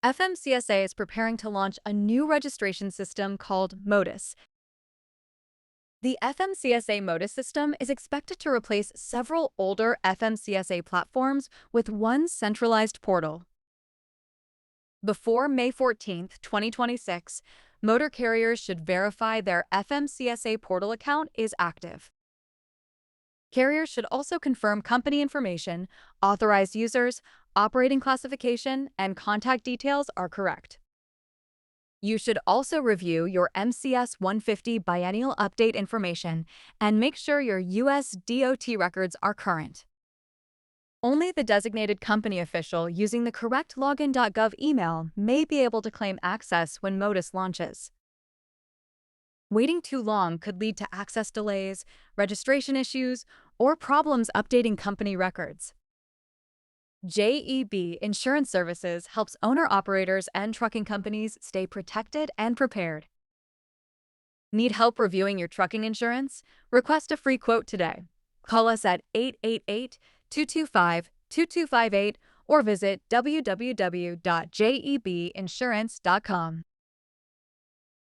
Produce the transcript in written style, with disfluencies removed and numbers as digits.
FMCSA is preparing to launch a new registration system called Motus. The FMCSA Motus system is expected to replace several older FMCSA platforms with one centralized portal. Before May 14, 2026, motor carriers should verify their FMCSA Portal account is active. Carriers should also confirm company information, authorized users, operating classification, and contact details are correct. You should also review your MCS 150 biennial update information and make sure your US DOT records are current. Only the designated company official using the correct login.gov email may be able to claim access when Motus launches. Waiting too long could lead to access delays, registration issues, or problems updating company records. J.E.B.Insurance Services helps owner-operators and trucking companies stay protected and prepared. Need help reviewing your trucking insurance? Request a free quote today. Call us at 888-225-2258 or visit www.jebinsurance.com.